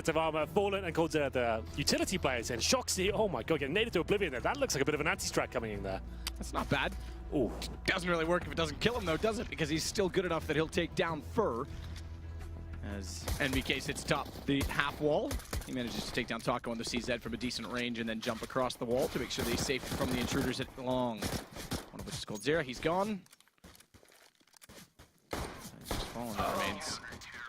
of armor, Fallen and called the utility players, and Shoxy, oh my god, getting naded to oblivion there. That looks like a bit of an anti-strat coming in there. That's not bad. Ooh. Doesn't really work if it doesn't kill him though, does it? Because he's still good enough that he'll take down Fur. As NBK sits atop the half wall, he manages to take down Taco on the CZ from a decent range and then jump across the wall to make sure that he's safe from the intruders at long. One of which is called Zera. He's gone. Just Fallen remains.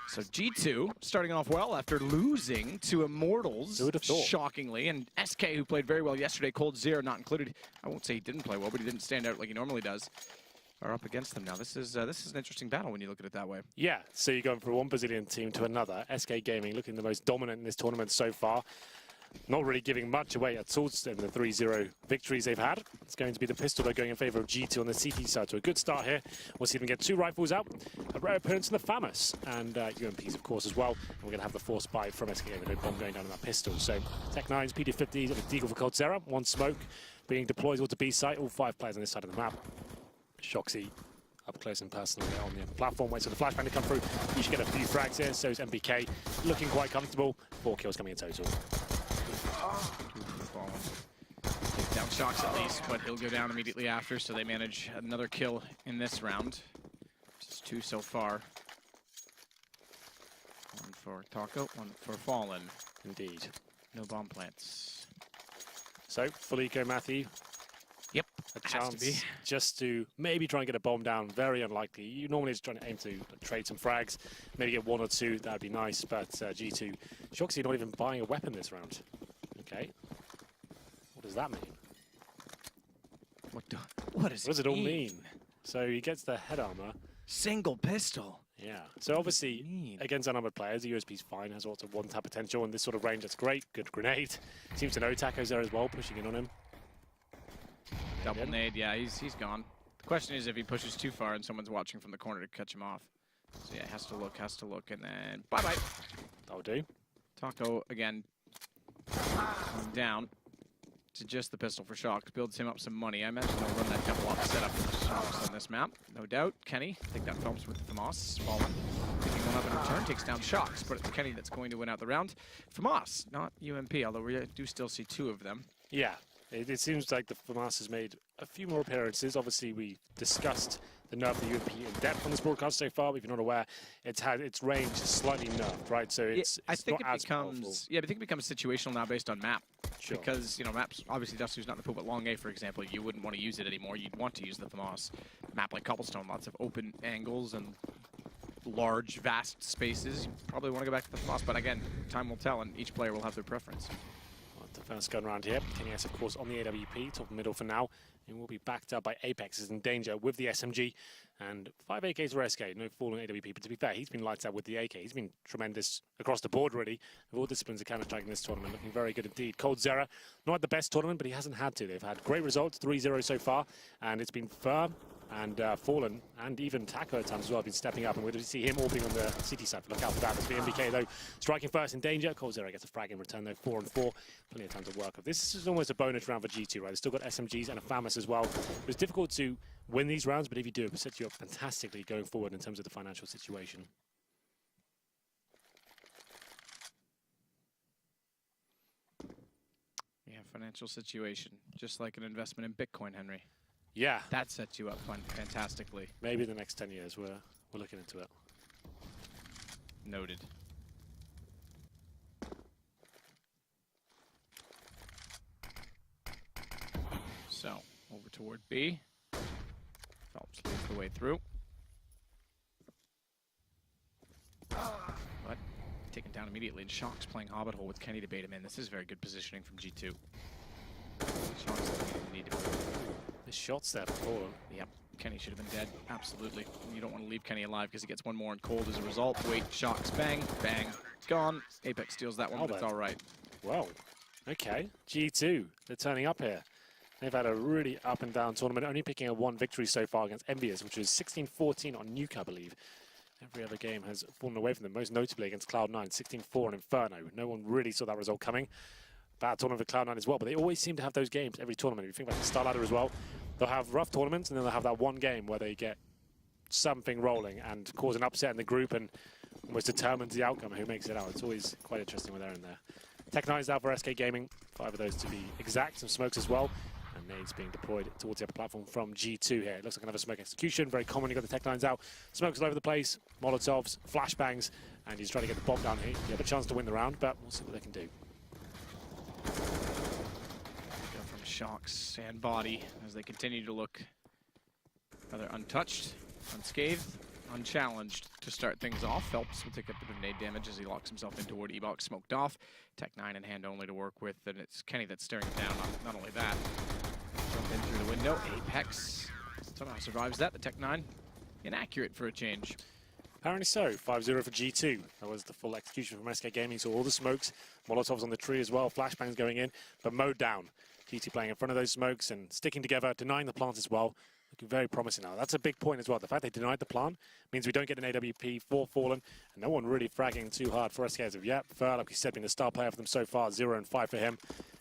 So G2 starting off well after losing to Immortals, shockingly, and SK, who played very well yesterday, Cold Zero not included. I won't say he didn't play well, but he didn't stand out like he normally does. Are up against them now. This is an interesting battle when you look at it that way. Yeah, so you're going from one Brazilian team to another. SK Gaming looking the most dominant in this tournament so far. Not really giving much away at all in the 3-0 victories they've had. It's going to be the pistol they're going in favor of G2 on the CT side. So a good start here. We'll see them get 2 rifles out. A rare appearance in the FAMAS. And UMPs, of course, as well. And we're going to have the force buy from SK Gaming. No bomb going down on that pistol. So Tech9's PD50s and a Deagle for Cold Zera. 1 smoke being deployed towards the B site. All 5 players on this side of the map. Shoxy up close and personal there on the platform. Wait for the flashbang to come through. You should get a few frags here. So is MBK looking quite comfortable. 4 kills coming in total. Take down Shocks at least, but he'll go down immediately after, so they manage another kill in this round. Just 2 so far. 1 for Taco, 1 for Fallen. Indeed. No bomb plants. So, full eco, Matthew. Yep, a chance just to maybe try and get a bomb down. Very unlikely. You normally just trying to aim to trade some frags, maybe get 1 or 2. That'd be nice. But G2, Shoxy not even buying a weapon this round. Okay, what does that mean? What does it all mean? So he gets the head armor. Single pistol. Yeah. So obviously against unarmored players, the USP's fine. Has lots of 1-tap potential, and this sort of range that's great. Good grenade. Seems to know Taco's there as well, pushing in on him. Double nade, yeah, he's gone. The question is if he pushes too far and someone's watching from the corner to catch him off. So yeah, has to look, and then bye-bye. That'll do. Taco, again, going down to just the pistol for Shocks. Builds him up some money. I imagine they'll run that double up setup with Shocks on this map. No doubt. Kenny, I think that helps with FAMAS. Fallen, picking 1 up in return, takes down Shocks, but it's Kenny that's going to win out the round. FAMAS, not UMP, although we do still see 2 of them. Yeah. It seems like the FAMAS has made a few more appearances. Obviously, we discussed the nerf of the UMP in depth on this broadcast so far. But if you're not aware, it's had its range slightly nerfed, right? So it's I think not it becomes I think it becomes situational now based on map. Sure. Because maps obviously Dusty's not in the pool, but Long A, for example, you wouldn't want to use it anymore. You'd want to use the FAMAS map like Cobblestone, lots of open angles and large, vast spaces. You probably want to go back to the FAMAS, but again, time will tell, and each player will have their preference. The first gun around here. Kenny S, of course, on the AWP, top middle for now. And will be backed up by Apex, is in danger with the SMG. And 5 AKs for SK, no Fallen AWP. But to be fair, he's been lights out with the AK. He's been tremendous across the board, really. Of all disciplines of Counter-Strike in this tournament, looking very good indeed. Cold Zera, not the best tournament, but he hasn't had to. They've had great results, 3-0 so far. And it's been firm. And Fallen and even Taco at times as well have been stepping up, and we're going to see him all being on the CT side. Look out for that. There's the MBK though, striking first in danger. Cold Zera gets a frag in return though, 4 and 4. Plenty of time to work with. This is almost a bonus round for G2, right? They've still got SMGs and a FAMAS as well. It's difficult to win these rounds, but if you do, it sets you up fantastically going forward in terms of the financial situation. Yeah, financial situation, just like an investment in Bitcoin, Henry. Yeah. That sets you up fantastically. Maybe the next 10 years we're looking into it. Noted. So, over toward B. Phelps leads the way through. But taken down immediately, and Shocks playing Hobbit Hole with Kenny to bait him in. This is very good positioning from G2. Shocks doesn't need to His shots there for Fallen. Yep, Kenny should have been dead. Absolutely. You don't want to leave Kenny alive because he gets 1 more and cold as a result. Wait, Shocks, bang, bang. It's gone. Apex steals that one, but it's all right. Well, okay. G2, they're turning up here. They've had a really up and down tournament, only picking a 1 victory so far against Envious, which was 16-14 on Nuke, I believe. Every other game has fallen away from them, most notably against Cloud9, 16-4 on Inferno. No one really saw that result coming. Bad tournament for Cloud9 as well, but they always seem to have those games every tournament. If you think about the Star Ladder as well, they'll have rough tournaments, and then they'll have that one game where they get something rolling and cause an upset in the group, and almost determines the outcome, who makes it out. It's always quite interesting when they're in there. Tech9 is out for SK Gaming, 5 of those to be exact, some smokes as well. And nades being deployed towards the upper platform from G2 here. It looks like another smoke execution, very common. You got the Tech9s out, smokes all over the place, Molotovs, flashbangs, and he's trying to get the bomb down here. You have a chance to win the round, but we'll see what they can do. Go from Shocks and Body as they continue to look rather untouched, unscathed, unchallenged to start things off. Phelps will take a bit of nade damage as he locks himself in toward E-Box, smoked off. Tech9 in hand only to work with, and it's Kenny that's staring it down. Not only that, jump in through the window. Apex somehow survives that. The Tech9 inaccurate for a change. Apparently so. 5-0 for G2. That was the full execution from SK Gaming. So all the smokes, Molotovs on the tree as well, flashbangs going in, but mowed down. G2 playing in front of those smokes and sticking together, denying the plant as well. Looking very promising now. That's a big point as well. The fact they denied the plant means we don't get an AWP for Fallen, and no one really fragging too hard for SK as of yet. Fer, like we said, being the star player for them so far, 0 and 5 for him.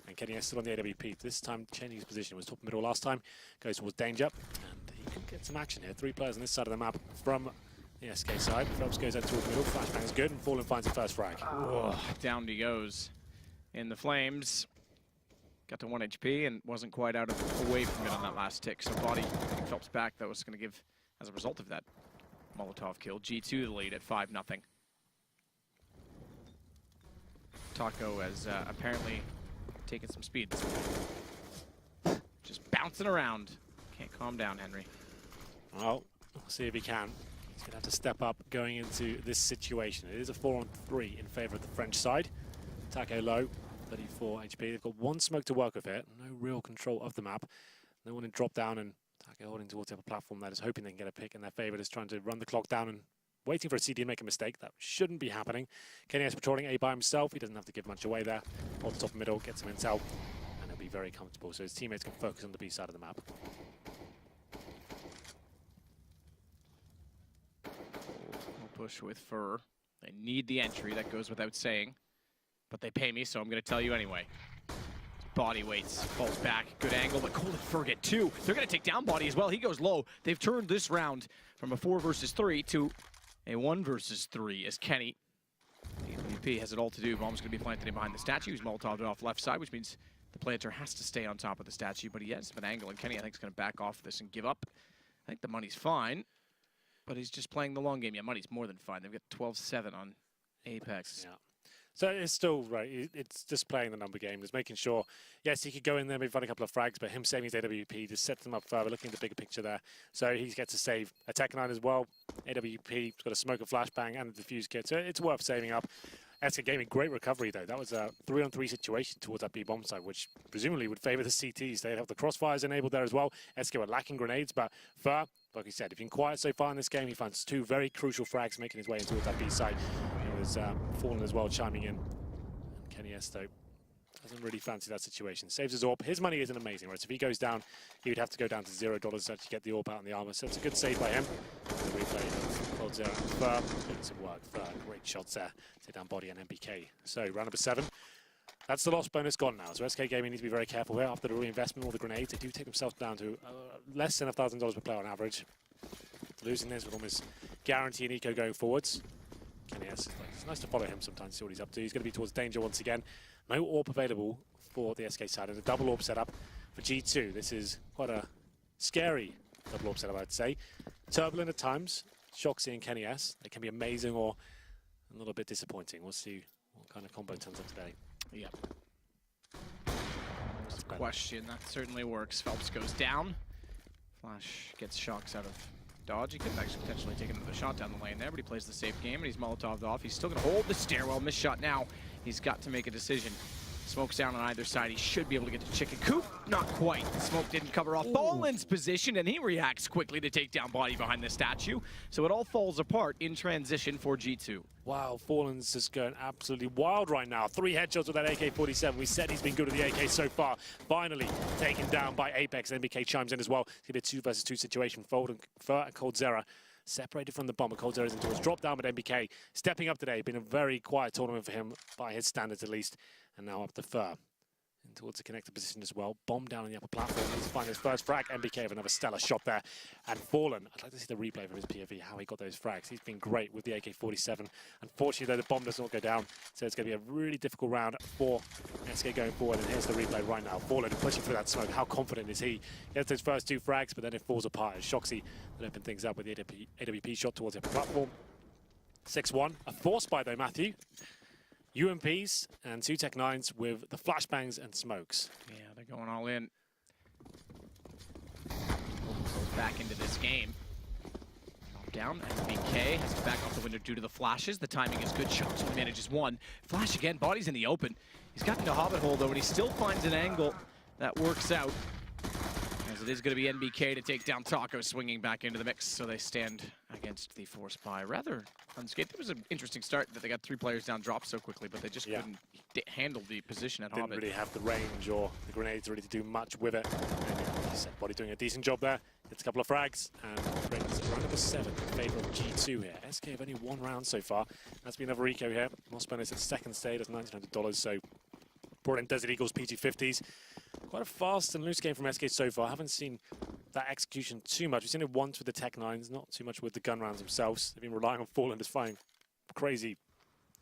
And Kenny is still on the AWP. This time, changing his position. Was top middle last time. Goes towards danger, and he can get some action here. 3 players on this side of the map from the SK side. Phelps goes out towards middle. Flashbang's good, and Fallen finds the first frag. Oh, down he goes in the flames. Got to 1 HP and wasn't quite away from it on that last tick. So Body getting Phelps back. That was going to give, as a result of that Molotov kill, G2 the lead at 5-0. Taco has apparently taken some speed. Just bouncing around. Can't calm down, Henry. Well, we'll see if he can. He's going to have to step up going into this situation. It is a 4-on-3 in favor of the French side. Taco low. 34 HP. They've got 1 smoke to work with here. No real control of the map. No one in drop down, and Taco holding towards the upper platform. That is hoping they can get a pick in their favor. Just trying to run the clock down and waiting for a CD to make a mistake. That shouldn't be happening. Kenny is patrolling A by himself. He doesn't have to give much away there. Hold the top middle, gets some intel, and he'll be very comfortable. So his teammates can focus on the B side of the map. We'll push with Fur. They need the entry. That goes without saying. But they pay me, so I'm going to tell you anyway. Body waits, falls back, good angle, but Cold and Fur get 2. They're going to take down Body as well. He goes low. They've turned this round from a 4 versus 3 to a 1 versus 3 as Kenny, the MVP, has it all to do. Bomb's going to be planted in behind the statue. He's Molotoved off left side, which means the Planter has to stay on top of the statue, but he has an angle, and Kenny, I think, is going to back off this and give up. I think the money's fine, but he's just playing the long game. Yeah, money's more than fine. They've got 12-7 on Apex. Yeah. So it's still, right, it's just playing the number game. It's making sure, yes, he could go in there, maybe find a couple of frags, but him saving his AWP just sets them up further, looking at the bigger picture there. So he gets to save a Tech9 as well. AWP, he's got a smoke, a flashbang, and a defuse kit, so it's worth saving up. SK Gaming, great recovery, though. That was a 3-on-3 situation towards that B-bomb side, which presumably would favor the CTs. They'd have the crossfires enabled there as well. SK were lacking grenades, but Fer, like you said, if you've been quiet so far in this game, he finds 2 very crucial frags making his way in towards that B side. It was Fallen as well, chiming in. And Kenny Esto doesn't really fancy that situation. Saves his AWP. His money isn't amazing, right? So if he goes down, he would have to go down to $0 to actually get the AWP out in the armor. So it's a good save by him. The replay holds Fer doing some work. Fer, great shots there. Take down Body and MBK. So round number 7. That's the loss bonus gone now. So SK Gaming need to be very careful here. After the reinvestment, all the grenades, they do take themselves down to less than $1,000 per player on average. Losing this with almost guarantee an eco going forwards. Kenny S, it's nice to follow him sometimes, see what he's up to. He's going to be towards danger once again. No AWP available for the SK side, and a double AWP setup for G2. This is quite a scary double AWP setup, I'd say. Turbulent at times. Shoxy and Kenny S. They can be amazing or a little bit disappointing. We'll see what kind of combo turns up today. Yep. There's a question. That certainly works. Phelps goes down. Flash gets Shocks out of dodge. He could have actually potentially taken another shot down the lane there, but he plays the safe game, and he's Molotoved off. He's still going to hold the stairwell. Missed shot now. He's got to make a decision. Smoke's down on either side. He should be able to get to Chicken Coop. Not quite. The smoke didn't cover off Fallen's position, and he reacts quickly to take down Body behind the statue. So it all falls apart in transition for G2. Wow, Fallen's just going absolutely wild right now. 3 headshots with that AK-47. We said he's been good with the AK so far. Finally taken down by Apex. NBK chimes in as well. It's going to be a 2 versus 2 situation. Fer and Coldzera separated from the bomber. Coldzera's into his drop down, but NBK stepping up today. Been a very quiet tournament for him, by his standards at least. And now up to Fer. in towards the connector position as well. Bomb down on the upper platform. Needs to find his first frag. MBK with another stellar shot there. And Fallen, I'd like to see the replay from his POV, how he got those frags. He's been great with the AK-47. Unfortunately, though, the bomb does not go down. So it's going to be a really difficult round for SK going forward. And here's the replay right now. Fallen pushing through that smoke. How confident is he? He gets those first 2 frags, but then it falls apart. And Shoxy will open things up with the AWP shot towards the upper platform. 6-1. A force buy, though, Matthew. UMPs and 2 Tech 9s with the flashbangs and smokes. Yeah, they're going all in. Goes back into this game. Drop down, and BK has to back off the window due to the flashes. The timing is good. Shots only manages 1. Flash again, body's in the open. He's gotten to Hobbit hole though, and he still finds an angle that works out. As it is going to be NBK to take down Taco, swinging back into the mix, so they stand against the force buy rather unscathed. It was an interesting start that they got 3 players down, dropped so quickly, but they just couldn't handle the position at Hobbit. Didn't really have the range or the grenades ready to do much with it. And like you said, Body doing a decent job there. Gets a couple of frags and brings round number 7 in favour of G2 here. SK have only 1 round so far. That's been another eco here. Mossman is at second stage, that's $1,900, so brought in Desert Eagles PG50s. Quite a fast and loose game from SK so far. I haven't seen that execution too much. We've seen it once with the Tech 9s, not too much with the gun rounds themselves. They've been relying on Fallen just finding crazy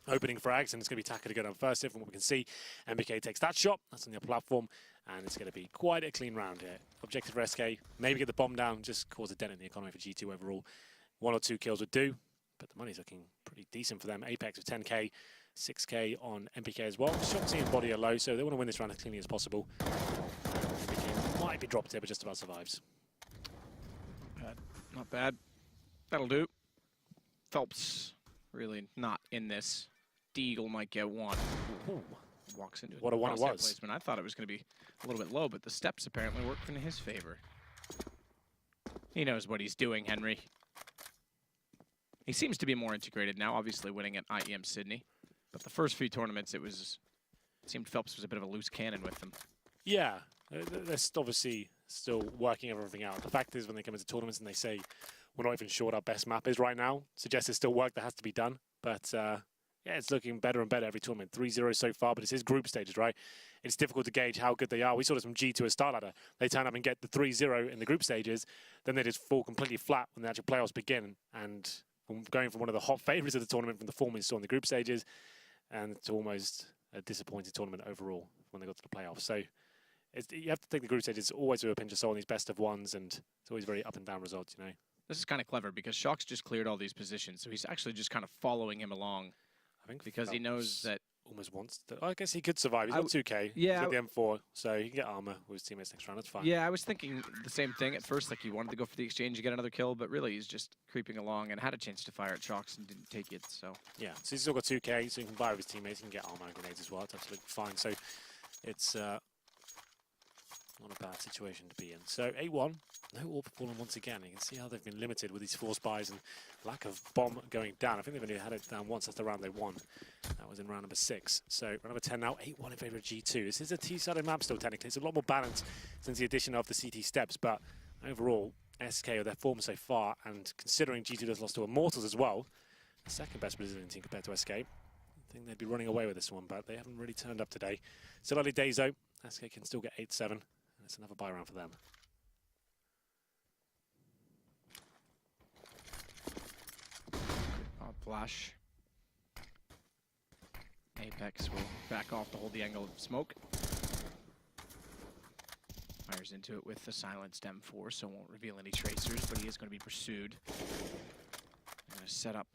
opening frags, and it's going to be Taka to go down first here from what we can see. MBK takes that shot, that's on the upper platform, and it's going to be quite a clean round here. Objective for SK, maybe get the bomb down, just cause a dent in the economy for G2 overall. 1 or 2 kills would do, but the money's looking pretty decent for them. Apex with 10k, 6k on MPK as well. Shoxy and Body are low, so they want to win this round as cleanly as possible. MPK might be dropped here, but just about survives. Not bad. That'll do. Phelps really not in this. Deagle might get 1. Ooh. Walks into it. What a one it was. Placement. I thought it was going to be a little bit low, but the steps apparently worked in his favor. He knows what he's doing, Henry. He seems to be more integrated now, obviously winning at IEM Sydney. But the first few tournaments, it seemed Phelps was a bit of a loose cannon with them. Yeah, they're obviously still working everything out. The fact is, when they come into tournaments and they say, we're not even sure what our best map is right now, suggests there's still work that has to be done. But yeah, it's looking better and better every tournament. 3-0 so far, but it's his group stages, right? It's difficult to gauge how good they are. We saw this from G2 at Star Ladder. They turn up and get the 3-0 in the group stages, then they just fall completely flat when the actual playoffs begin. And going from one of the hot favourites of the tournament from the form we saw in the group stages, and to almost a disappointing tournament overall when they got to the playoffs. So you have to take the group stages always with a pinch of salt on these best of ones, and it's always very up and down results, you know. This is kind of clever because Shox just cleared all these positions, so he's actually just kind of following him along. I think because he knows that almost wants to. I guess he could survive. He's got 2k. Yeah, he's at the M4, so he can get armor with his teammates next round. That's fine. Yeah, I was thinking the same thing at first. Like he wanted to go for the exchange and get another kill, but really he's just creeping along and had a chance to fire at Shox and didn't take it. So yeah, so he's still got 2k, so he can buy with his teammates. He can get armor and grenades as well. It's absolutely fine. So it's not a bad situation to be in. So 8-1, no AWP fallen once again. You can see how they've been limited with these force buys and lack of bomb going down. I think they've only had it down once. That's the round they won. That was in round number 6. So round number 10 now, 8-1 in favour of G2. This is a T-sided map still technically. It's a lot more balanced since the addition of the CT steps, but overall, SK are their form so far, and considering G2 has lost to Immortals as well, the second best Brazilian team compared to SK, I think they'd be running away with this one, but they haven't really turned up today. Still early days though. SK can still get 8-7. It's another buy round for them. Flash. Apex will back off to hold the angle of smoke. Fires into it with the silenced M4, so won't reveal any tracers, but he is going to be pursued. I'm going to set up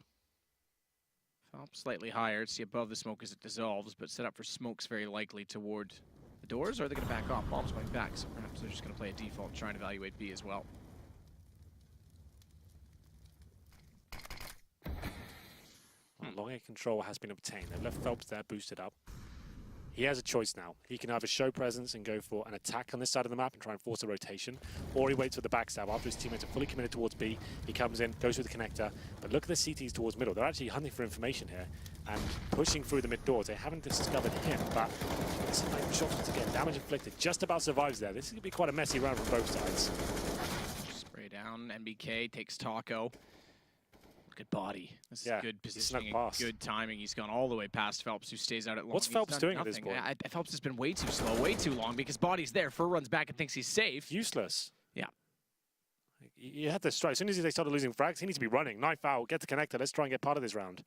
slightly higher, see above the smoke as it dissolves, but set up for smokes very likely toward the doors, or are they going to back off? Bomb's going back, so perhaps they're just going to play a default, try and evaluate B as well. Long air control has been obtained. They've left Phelps there, boosted up. He has a choice now. He can either show presence and go for an attack on this side of the map and try and force a rotation, or he waits for the backstab after his teammates are fully committed towards B. He comes in, goes through the connector, but look at the CTs towards middle. They're actually hunting for information here and pushing through the mid doors. They haven't discovered him, but it's a nice shot to get damage inflicted. Just about survives there. This is going to be quite a messy round from both sides. Spray down. NBK takes Taco. Look at Body. This is good positioning, good timing. He's gone all the way past Phelps, who stays out at long. What's Phelps doing at this point? Phelps has been way too slow, way too long, because Body's there. Fur runs back and thinks he's safe. Useless. Yeah. You had to strike. As soon as they started losing frags, he needs to be running. Knife out, get the connector. Let's try and get part of this round.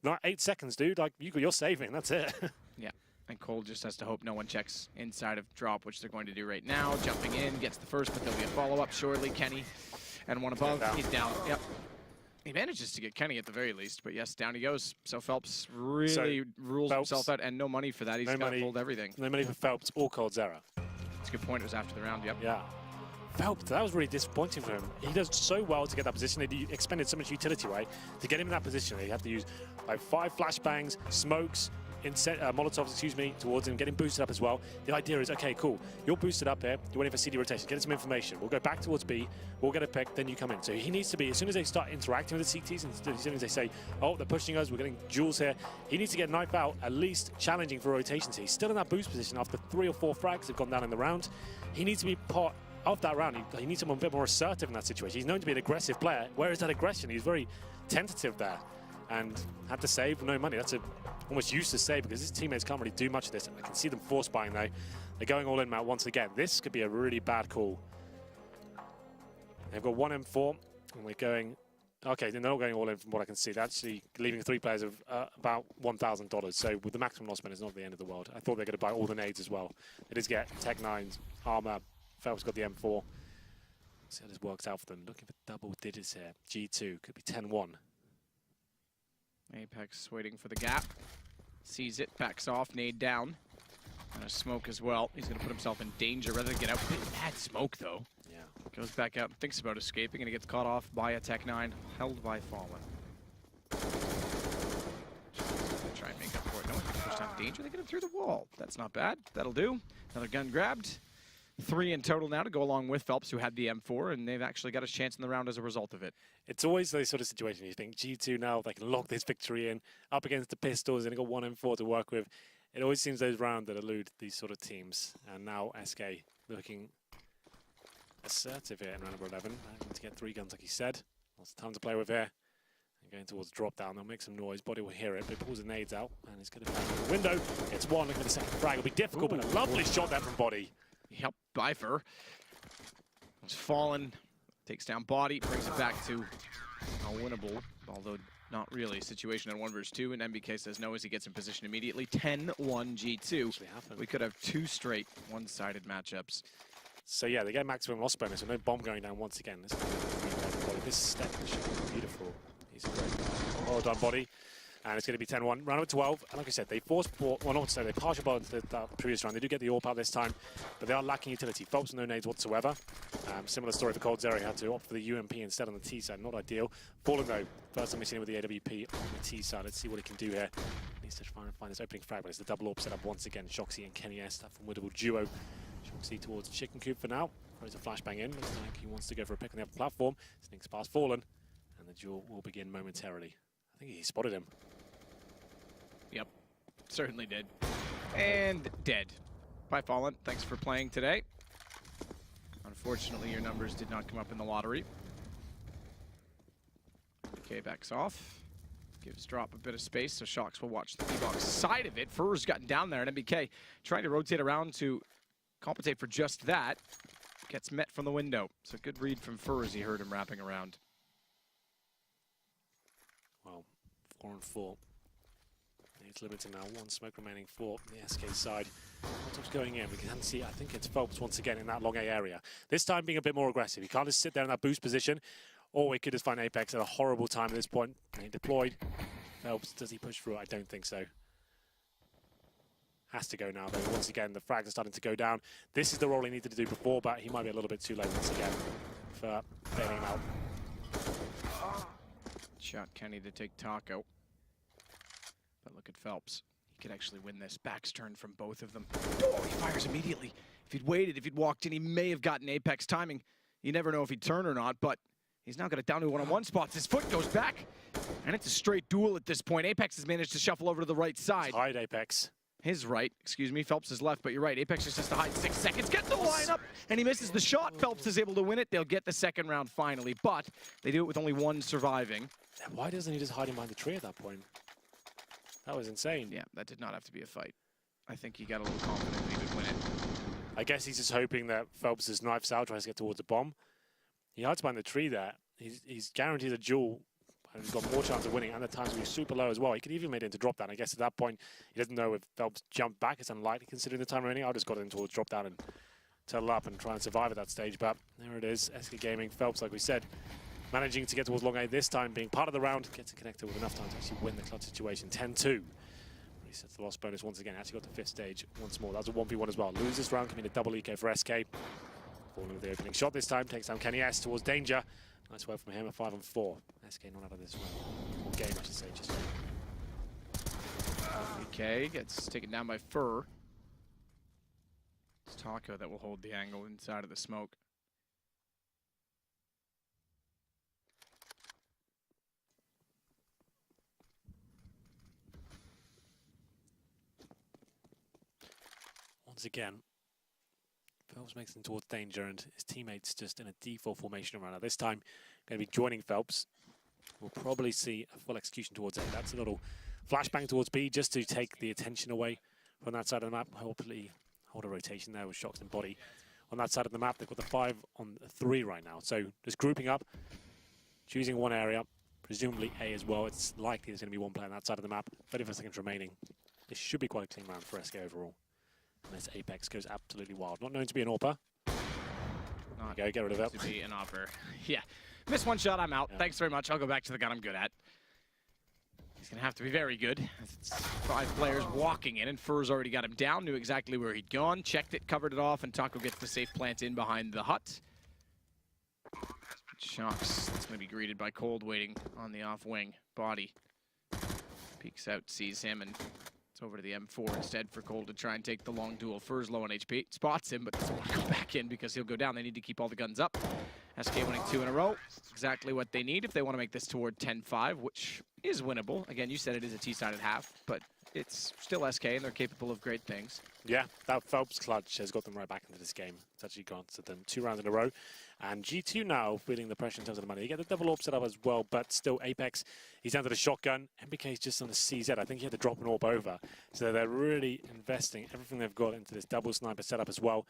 Not 8 seconds, dude. Like, you're saving. That's it. Yeah. And Cole just has to hope no one checks inside of drop, which they're going to do right now. Jumping in, gets the first, but there'll be a follow-up shortly. Kenny and one above. He's down. Yep. He manages to get Kenny at the very least, but yes, down he goes. So Phelps really rules himself out, and no money for that. He's got to hold everything. No money for Phelps or coldzera. That's a good point. It was after the round, yep. Yeah. Phelps, that was really disappointing for him. He does so well to get that position. They expended so much utility, right? To get him in that position, they have to use like 5 flashbangs, smokes, Molotovs, excuse me, towards him, get him boosted up as well. The idea is, okay, cool, you're boosted up here, you're waiting for CD rotation, get some information. We'll go back towards B, we'll get a pick, then you come in. So he needs to be, as soon as they start interacting with the CTs, and as soon as they say, oh, they're pushing us, we're getting duels here, he needs to get knife out, at least challenging for rotations. He's still in that boost position after 3 or 4 frags have gone down in the round. He needs to be part of that round. He needs someone a bit more assertive in that situation. He's known to be an aggressive player. Where is that aggression? He's very tentative there. And had to save, no money. That's almost useless save because his teammates can't really do much of this. I can see them force buying though. They're going all in now once again. This could be a really bad call. They've got 1 M4 and we're going, okay, they're not going all in from what I can see. They're actually leaving 3 players of about $1,000. So with the maximum loss spend, it's not the end of the world. I thought they were going to buy all the nades as well. They just get Tech 9s, armor. Phelps got the M4. See how this works out for them. Looking for double digits here. G2 could be 10-1. Apex waiting for the gap. Sees it, backs off, nade down. And a smoke as well. He's going to put himself in danger rather than get out. Bad smoke, though. Yeah. Goes back out and thinks about escaping, and he gets caught off by a Tech 9, held by Fallen. Try and make up for it. No one can push down danger. They get him through the wall. That's not bad. That'll do. Another gun grabbed. 3 in total now to go along with Phelps, who had the M4, and they've actually got a chance in the round as a result of it. It's always those sort of situations you think, G2 now, they can lock this victory in, up against the Pistols, and they've got 1 M4 to work with. It always seems those rounds that elude these sort of teams. And now SK looking assertive here in round number 11. To get 3 guns, like he said. Lots of time to play with here. And going towards drop down, they'll make some noise. Body will hear it, but he pulls the nades out, and he's going to find the window. Gets 1, looking at the second frag. It'll be difficult, but a lovely shot there from Body. Yep, by Fur. It's Fallen, takes down Body, brings it back to a winnable, although not really, situation in 1 versus 2, and MBK says no as he gets in position immediately. 10-1 G2. We could have 2 straight one-sided matchups. So yeah, they get maximum loss bonus, and no bomb going down once again. This step is beautiful. He's a great guy. Well done, Body. And it's going to be 10-1. Round number 12. And like I said, they forced, well, not to say they partial ball into that previous round. They do get the AWP out this time, but they are lacking utility. Phelps no nades whatsoever. Similar story for coldzera. He had to opt for the UMP instead on the T side. Not ideal. Fallen though, first time we've seen him with the AWP on the T side. Let's see what he can do here. Needs to try and find this opening frag, but it's the double AWP set up once again. Shoxy and Kenny S. That formidable duo. Shoxy towards Chicken Coop for now. Throws a flashbang in. Looks like he wants to go for a pick on the upper platform. Sneaks past Fallen, and the duel will begin momentarily. I think he spotted him. Yep, certainly did. And dead. Bye, Fallen. Thanks for playing today. Unfortunately, your numbers did not come up in the lottery. Okay, backs off. Gives Drop a bit of space, so Shox will watch the D-box side of it. Fur's gotten down there, and MBK trying to rotate around to compensate for just that. Gets met from the window. So good read from Fur as he heard him wrapping around. Well, 4 and 4. It's limited now. 1 smoke remaining for the SK side. What's going in? We can see, I think it's Phelps once again in that long A area. This time being a bit more aggressive. He can't just sit there in that boost position, or we could just find Apex at a horrible time at this point. He deployed. Phelps, does he push through? I don't think so. Has to go now, though. Once again, the frags are starting to go down. This is the role he needed to do before, but he might be a little bit too late once again for bailing him out. Shot Kenny to take Taco. But look at Phelps. He could actually win this. Back's turned from both of them. Oh, he fires immediately. If he'd waited, if he'd walked in, he may have gotten Apex timing. You never know if he'd turn or not, but he's now got it down to one-on-one spots. His foot goes back, and it's a straight duel at this point. Apex has managed to shuffle over to the right side. Hide Apex. His right, excuse me, Phelps is left, but you're right. Apex just has to hide 6 seconds, get the lineup, and he misses the shot. Phelps is able to win it. They'll get the second round finally, but they do it with only 1 surviving. Why doesn't he just hide behind the tree at that point? That was insane. Yeah, that did not have to be a fight. I think he got a little confident that he would win it. I guess he's just hoping that Phelps is knifes out, tries to get towards the bomb. He hides behind the tree there. He's guaranteed a duel, and he's got more chance of winning, and the times will be super low as well. He could even made it into drop down. I guess at that point, he doesn't know if Phelps jumped back. It's unlikely considering the time remaining. I just got in towards drop down and turtle up and try and survive at that stage. But there it is. SK Gaming, Phelps, like we said, managing to get towards long A this time, being part of the round, gets it connected with enough time to actually win the clutch situation. 10-2. Resets the loss bonus once again. Actually got the 5th stage once more. That was a 1v1 as well. Lose this round, coming a double EK for SK. Falling with the opening shot this time. Takes down Kenny S towards danger. Nice work from him, a 5-on-4. SK not out of this one. Or game, I should say. Just EK gets taken down by Fur. It's Taco that will hold the angle inside of the smoke. once again, Phelps makes them towards danger, and his teammates just in a default formation around. Now this time, going to be joining Phelps. We'll probably see a full execution towards A. That's a little flashbang towards B just to take the attention away from that side of the map. Hopefully hold a rotation there with Shock's and Body on that side of the map. They've got the 5 on 3 right now. So just grouping up, choosing one area, presumably A as well. It's likely there's going to be one player on that side of the map. 35 seconds remaining. This should be quite a clean round for SK overall. Unless Apex goes absolutely wild. Not known to be an AWPer. Not Go, get rid of it. to be an AWPer. Yeah. Missed one shot, I'm out. Yeah. Thanks very much. I'll go back to the gun I'm good at. He's going to have to be very good. It's 5 players walking in, and Fur's already got him down, knew exactly where he'd gone, checked it, covered it off, and Taco gets the safe plant in behind the hut. Shocks, that's going to be greeted by Cold waiting on the off wing. Body peeks out, sees him, and it's over to the M4 instead for Cold to try and take the long duel. Fur's low on HP, spots him, but doesn't want to go back in because he'll go down. They need to keep all the guns up. SK winning 2 in a row. Exactly what they need if they want to make this toward 10-5, which is winnable. Again, you said it is a T-sided half, but it's still SK and they're capable of great things. Yeah, that Phelps clutch has got them right back into this game. It's actually granted them 2 rounds in a row. And G2 now feeling the pressure in terms of the money. You get the double AWP set up as well, but still Apex, he's down to the shotgun. MBK's just on the CZ. I think he had to drop an AWP over. So they're really investing everything they've got into this double sniper setup as well.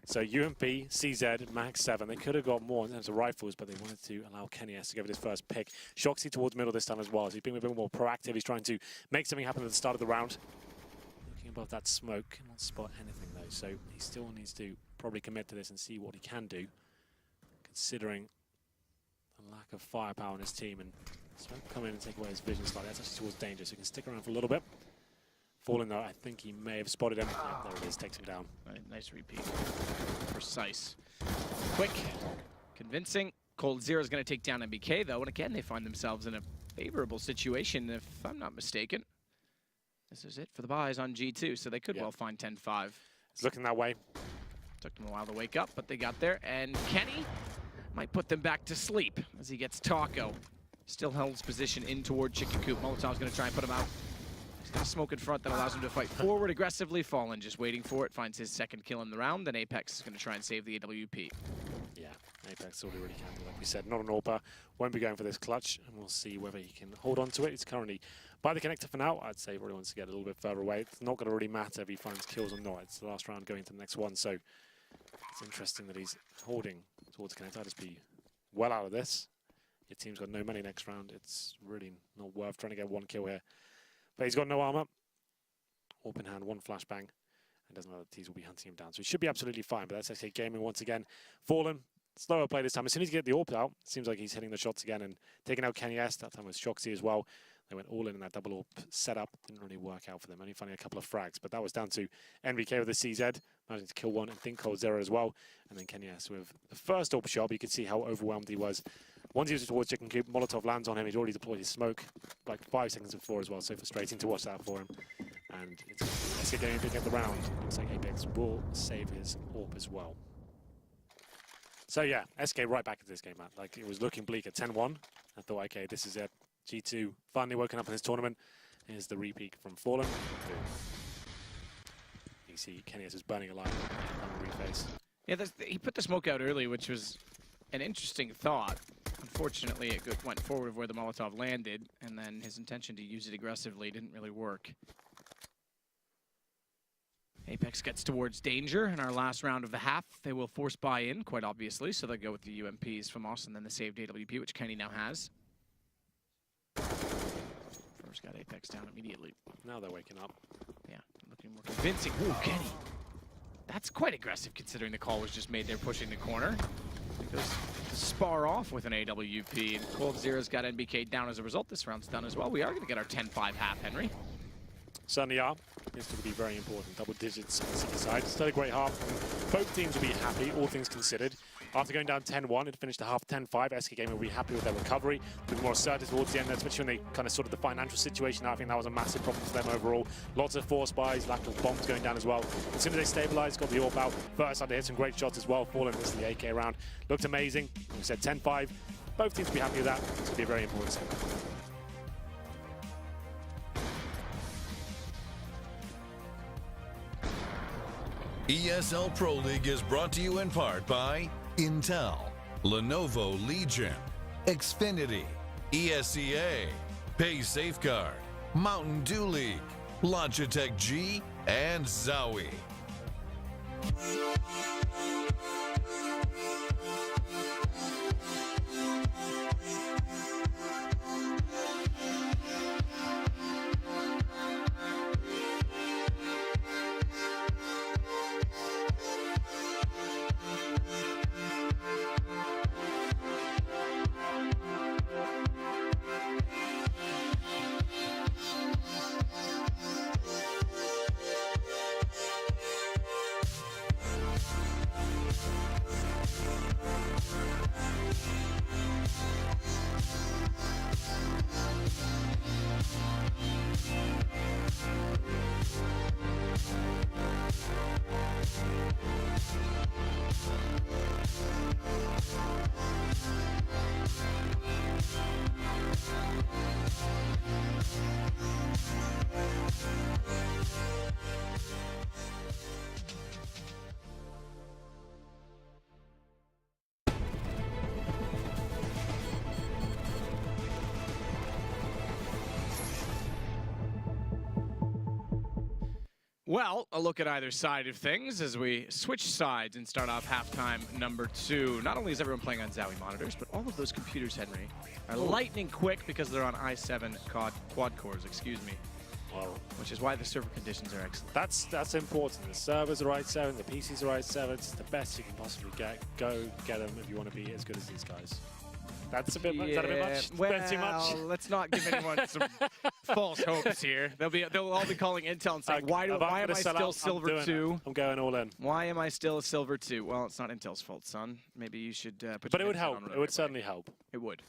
So UMP, CZ, Max 7. They could have got more in terms of rifles, but they wanted to allow Kenny S to give it his first pick. Shoxy towards middle this time as well. So he's being a bit more proactive. He's trying to make something happen at the start of the round. Looking above that smoke, cannot spot anything though. So he still needs to probably commit to this and see what he can do, considering the lack of firepower in his team. And smoke come in and take away his vision slightly. That's actually towards danger, so he can stick around for a little bit. Falling though, I think he may have spotted him. Yeah, there it is, takes him down. Right, nice repeat. Precise. Quick. Convincing. Cold Zero is going to take down MBK though, and again they find themselves in a favorable situation if I'm not mistaken. This is it for the buys on G2, so they could well find 10-5. It's looking that way. Took them a while to wake up, but they got there, and Kenny might put them back to sleep as he gets Taco. Still holds position in toward Chicken Coop. Molotov's going to try and put him out. He's got a smoke in front that allows him to fight forward aggressively. Fallen just waiting for it, finds his second kill in the round, and Apex is going to try and save the AWP. Yeah, Apex all he really can do, like we said. Not an AWPer, won't be going for this clutch, and we'll see whether he can hold on to it. He's currently by the connector for now. I'd say he really wants to get a little bit further away. It's not going to really matter if he finds kills or not. It's the last round going to the next one, so it's interesting that he's holding towards the connector. I'd just be well out of this. Your team's got no money next round. It's really not worth trying to get 1 kill here. But he's got no armor. Open hand, 1 flashbang. And doesn't know that Tees will be hunting him down. So he should be absolutely fine. But that's SK Gaming once again. Fallen. Slower play this time. As soon as he get the AWP out, seems like he's hitting the shots again and taking out Kenny S. That time with Shoxy as well. They went all in that double AWP setup. Didn't really work out for them. Only finding a couple of frags. But that was down to NBK with the CZ. Managing to kill 1 and think Cold Zero as well. And then Kenny S with the first AWP shot. But you could see how overwhelmed he was. Once he was towards Chicken Coop, Molotov lands on him. He'd already deployed his smoke like 5 seconds before as well. So frustrating to watch that for him. And it's SK Gaming picking up the round. Looks like Apex will save his AWP as well. So yeah, SK right back into this game, man. Like, it was looking bleak at 10-1. I thought, okay, this is it. G2 finally woken up in this tournament. Here's the repeat from Fallen. You see Kenny S is burning alive on the reface. Yeah, he put the smoke out early, which was an interesting thought. Unfortunately, it went forward where the Molotov landed, and then his intention to use it aggressively didn't really work. Apex gets towards danger in our last round of the half. They will force buy-in, quite obviously, so they go with the UMPs from us and then the saved AWP, which Kenny now has. First got Apex down immediately. Now they're waking up. Yeah, looking more convincing. Ooh, Kenny. That's quite aggressive considering the call was just made there pushing the corner. It goes to spar off with an AWP, and Cold Zero's got NBK down as a result. This round's done as well. We are going to get our 10-5 half, Henry. Certainly are. It's going to be very important. Double digits on the city side. Still a great half. Both teams will be happy, all things considered. After going down 10-1, it finished the half 10-5. SK Gaming will be happy with their recovery. A bit more assertive towards the end, especially when they kind of sorted the financial situation out. I think that was a massive problem for them overall. Lots of force buys, lack of bombs going down as well. As soon as they stabilized, got the AWP out. First, had to hit some great shots as well. Falling this the AK round. Looked amazing. Like we said, 10-5. Both teams will be happy with that. It's going to be a very important set. ESL Pro League is brought to you in part by Intel, Lenovo Legion, Xfinity, ESCA, Pay Safeguard, Mountain Dew League, Logitech G, and Zowie. Well, a look at either side of things as we switch sides and start off halftime number 2. Not only is everyone playing on Zowie monitors, but all of those computers, Henry, are lightning quick because they're on i7 quad cores, excuse me. Well, which is why the server conditions are excellent. That's important. The servers are i7, the PCs are i7. It's the best you can possibly get. Go get them if you want to be as good as these guys. That's a bit much. Is that a bit much? Well, Too much? Let's not give anyone some false hopes here. They'll all be calling Intel and saying, why am I still Silver 2? I'm going all in. Why am I still a Silver 2? Well, it's not Intel's fault, son. Maybe you should put But it would help. It would certainly help. It would.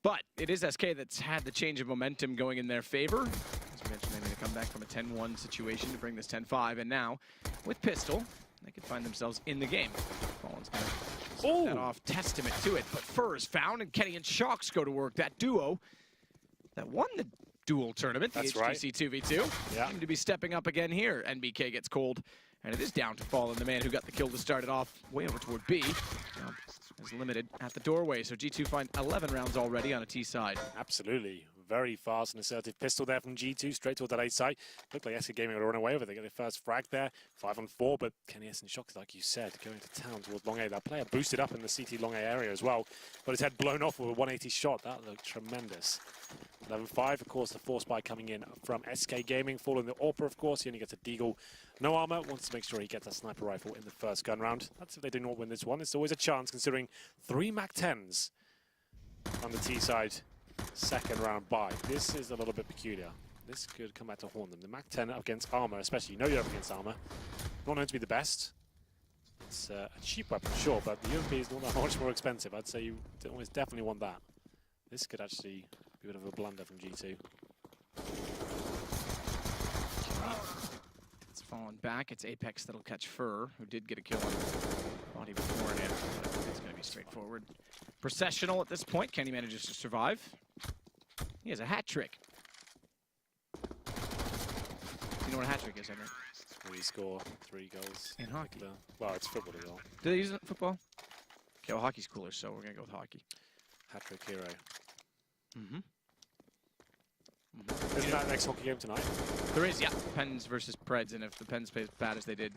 But it is SK that's had the change of momentum going in their favor. As we mentioned, they made a comeback from a 10-1 situation to bring this 10-5. And now, with Pistol, they could find themselves in the game. Fallen's going to start that off, testament to it. But Fur is found, and Kenny and Shocks go to work. That duo that won the dual tournament, the HGC 2v2, seem to be stepping up again here. NBK gets cold, and it is down to Fallen, the man who got the kill to start it off way over toward B. Now, is limited at the doorway, so G2 find 11 rounds already on a T side. Absolutely. Very fast and assertive pistol there from G2, straight toward that A side. Looked like SK Gaming would run away with it. They get their first frag there, 5-on-4, but Kenny S and Shocks, like you said, going to town towards long A. That player boosted up in the CT long A area as well, but his head blown off with a 180 shot. That looked tremendous. 11-5, of course, the force buy coming in from SK Gaming, following the AWP, of course. He only gets a deagle. No armor, wants to make sure he gets a sniper rifle in the first gun round. That's if they do not win this one. It's always a chance, considering 3 MAC-10s on the T side. Second round buy. This is a little bit peculiar. This could come back to haunt them. The MAC-10 up against armor, especially. You know you're up against armor. Not known to be the best. It's a cheap weapon, sure, but the UMP is not that much more expensive. I'd say you almost definitely want that. This could actually be a bit of a blunder from G2. It's fallen back. It's Apex that'll catch Fur, who did get a kill on body before it. It's going to be straightforward. Processional at this point. Kenny manages to survive. He has a hat trick. You know what a hat trick is, Henry? When you score 3 goals. In hockey. Well, it's football as well. Do they use it in football? Okay, well, hockey's cooler, so we're going to go with hockey. Hat-trick hero. Mm-hmm. Isn't that next hockey game tonight? There is, yeah. Pens versus Preds, and if the Pens play as bad as they did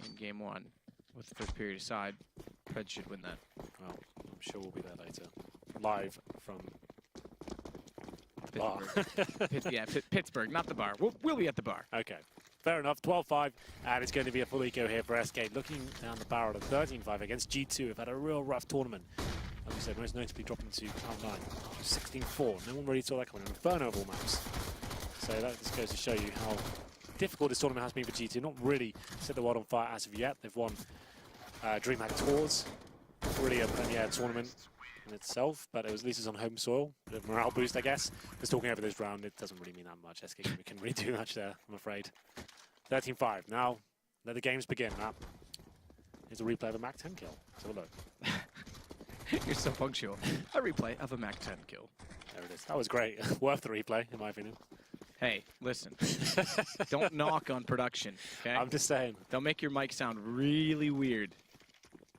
in game 1, with the first period aside, Preds should win that. Well, I'm sure we'll be there later. Live from the bar. Pittsburgh, not the bar. We'll be at the bar. Okay, fair enough. 12-5, and it's going to be a full eco here for SK. Looking down the barrel of 13-5 against G2, have had a real rough tournament. Like we said, most notably dropping to Cloud 9, 16-4. No one really saw that coming. Inferno of all maps. So that just goes to show you how difficult this tournament has been for G2. Not really set the world on fire as of yet. They've won DreamHack Tours, really a premier tournament in itself, but it was at least it's on home soil. Bit of morale boost, I guess. Just talking over this round, it doesn't really mean that much. SK can really do much there, I'm afraid. 13-5. Now, let the games begin, Matt. Here's a replay of a Mac 10 kill. Let's have a look. You're so punctual. A replay of a Mac 10 kill. There it is. That was great. Worth the replay, in my opinion. Hey, listen. Don't knock on production, okay? I'm just saying. Don't make your mic sound really weird.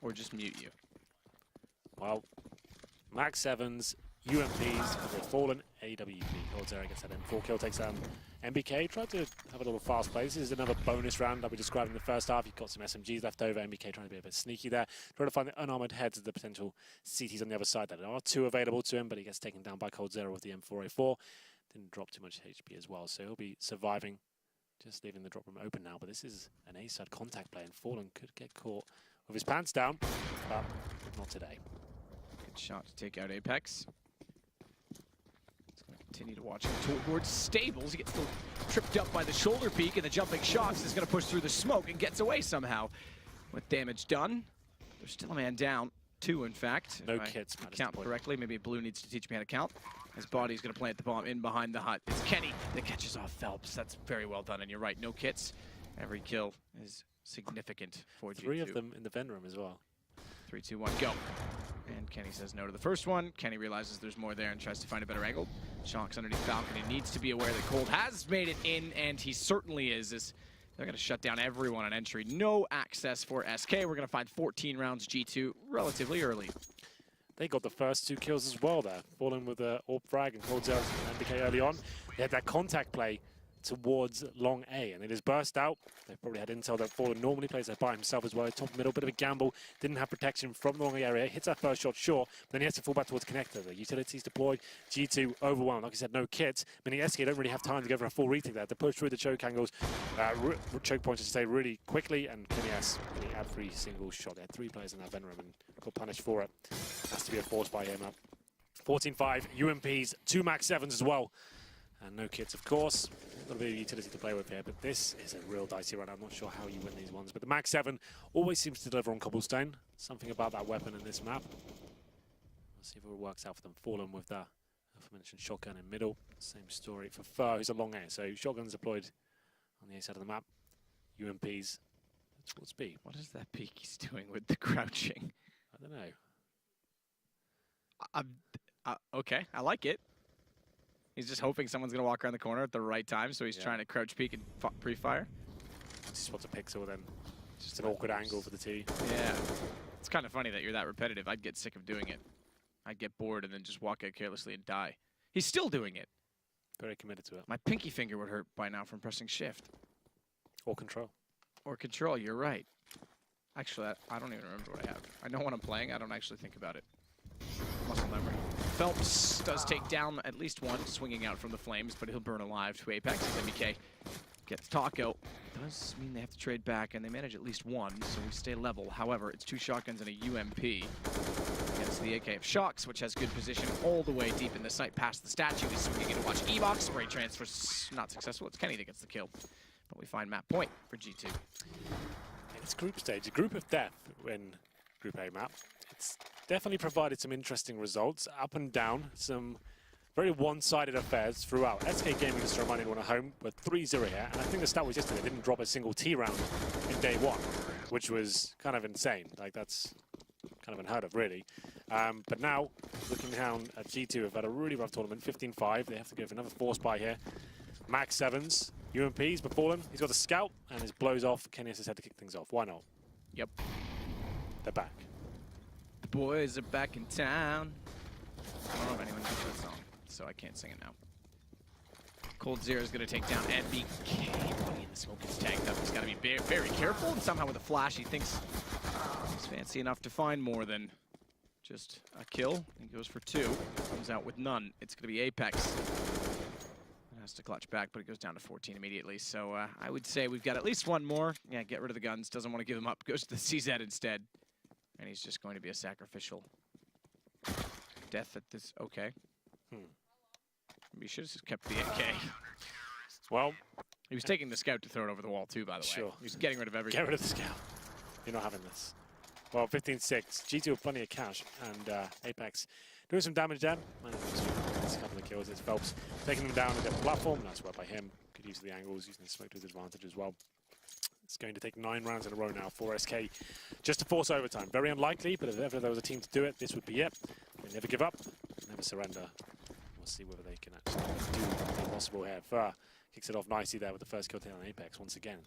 Or just mute you. Well, Max 7s, UMPs, have fallen. AWP holds there, I guess that M4 kill takes MBK. Tried to have a little fast play. This is another bonus round that we described in the first half. You've got some SMGs left over. MBK trying to be a bit sneaky there. Trying to find the unarmored heads of the potential CTs on the other side. There are 2 available to him, but he gets taken down by Cold Zero with the M4A4. Didn't drop too much HP as well, so he'll be surviving. Just leaving the drop room open now, but this is an A-side contact play, and Fallen could get caught with his pants down, but not today. Good shot to take out Apex. He's going to continue to watch him towards Stables. He gets tripped up by the shoulder peak, and the jumping shots is going to push through the smoke and gets away somehow. With damage done, there's still a man down. 2, in fact. No if kits. I count correctly. Maybe Blue needs to teach me how to count. His body's going to plant the bomb in behind the hut. It's Kenny that catches off Phelps. That's very well done, and you're right. No kits. Every kill is significant for G2. 3 of them in the vent room as well. 3, 2, 1, go. And Kenny says no to the first one. Kenny realizes there's more there and tries to find a better angle. Shock's underneath Falcon. He needs to be aware that Cold has made it in, and he certainly is. They're going to shut down everyone on entry. No access for SK. We're going to find 14 rounds G2 relatively early. They got the first 2 kills as well there. Falling with the AWP frag and Cold Zero and MBK early on. They had that contact play towards long A, and it is burst out. They probably had intel that Fallen normally plays there by himself as well. Top middle, bit of a gamble. Didn't have protection from the long A area. Hits that first shot, sure. Then he has to fall back towards connector. The utilities deployed. G2 overwhelmed. Like I said, no kits. I mean, the SK don't really have time to go for a full retake there. To push through the choke angles, choke points to stay really quickly, and Kenny has every single shot. They had 3 players in that vent room and got punished for it. Has to be a force by him up. 14-5, UMPs, 2 Max 7s as well. And no kits, of course. A little bit of utility to play with here, but this is a real dicey run. I'm not sure how you win these ones, but the Max 7 always seems to deliver on cobblestone. Something about that weapon in this map. We'll see if it works out for them. Fallen with that aforementioned shotgun in middle. Same story for Fur, who's a long A. So shotguns deployed on the A side of the map. UMPs towards B. What is that peak he's doing with the crouching? I don't know. Okay, I like it. He's just hoping someone's going to walk around the corner at the right time, so he's trying to crouch peek and pre-fire. Just spots a pixel, then just an awkward angle for the T. Yeah. It's kind of funny that you're that repetitive. I'd get sick of doing it. I'd get bored and then just walk out carelessly and die. He's still doing it. Very committed to it. My pinky finger would hurt by now from pressing shift. Or control. Or control, you're right. Actually, I don't even remember what I have. I know when I'm playing, I don't actually think about it. Muscle memory. Phelps does take down at least one, swinging out from the flames, but he'll burn alive to Apex. MBK gets Taco. Does mean they have to trade back, and they manage at least one, so we stay level. However, it's 2 shotguns and a UMP against the AK of Shocks, which has good position all the way deep in the site past the statue. He's swinging in to watch E-Box. Spray transfers not successful. It's Kenny that gets the kill. But we find map point for G2. It's group stage, a group of death in Group A map. It's definitely provided some interesting results, up and down, some very one-sided affairs throughout. SK Gaming, just to remind anyone at home, were 3-0 here, and I think the stat was yesterday, they didn't drop a single T round in day 1, which was kind of insane. Like, that's kind of unheard of, really. But now, looking down at G2, have had a really rough tournament, 15-5. They have to go for another force buy here. Max 7s, UMP's befallen. He's got the scout, and his blows off. Kenny has had to kick things off. Why not? Yep. They're back. The boys are back in town. I don't know if anyone knows that song, so I can't sing it now. Cold Zero is going to take down NBK. And the smoke is tagged up. He's got to be very, very careful. And somehow with a flash, he thinks he's fancy enough to find more than just a kill. He goes for 2. Comes out with none. It's going to be Apex. Has to clutch back, but it goes down to 14 immediately. So I would say we've got at least one more. Yeah, get rid of the guns. Doesn't want to give them up. Goes to the CZ instead. And he's just going to be a sacrificial death at this. Okay. We should have just kept the AK. Well, he was taking the scout to throw it over the wall too, by the way. Sure. He was getting rid of everything. Get rid of the scout. You're not having this. Well, 15-6. G2 with plenty of cash, and Apex doing some damage then. A couple of kills. It's Phelps taking them down a different platform. Nice work by him. Good use of the angles, using the smoke to his advantage as well. It's going to take 9 rounds in a row now for SK just to force overtime. Very unlikely, but if ever there was a team to do it, this would be it. They never give up, never surrender. We'll see whether they can actually do the impossible here. Fur kicks it off nicely there with the first kill taken on Apex once again.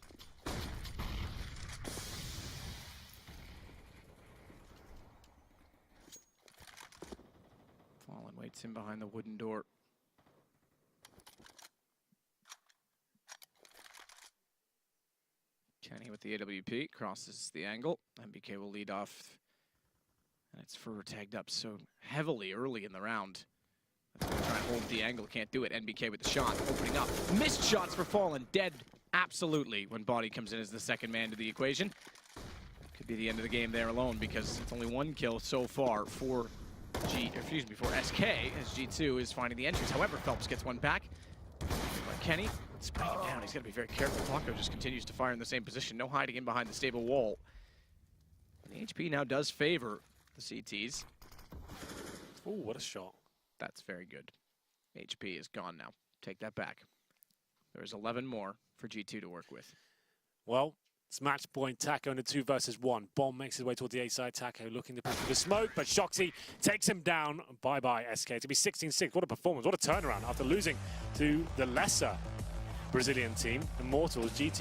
Fallen waits in behind the wooden door. Kenny with the AWP crosses the angle. MBK will lead off. And it's Fur tagged up so heavily early in the round. That's going to try and hold the angle. Can't do it. NBK with the shot. Opening up. Missed shots for Fallen. Dead. Absolutely. When Body comes in as the second man to the equation. Could be the end of the game there alone because it's only 1 kill so far for for SK as G2 is finding the entries. However, Phelps gets one back. But Kenny spraying him down. He's got to be very careful. Taco just continues to fire in the same position. No hiding in behind the stable wall. And the HP now does favor the CTs. Oh, what a shot. That's very good. HP is gone now. Take that back. There's 11 more for G2 to work with. Well, it's match point. Taco in a 2 versus 1. Bomb makes his way towards the A side. Taco looking to push through the smoke, but Shoxy takes him down. Bye-bye, SK. To be 16-6. What a performance. What a turnaround after losing to the lesser Brazilian team, Immortals. GT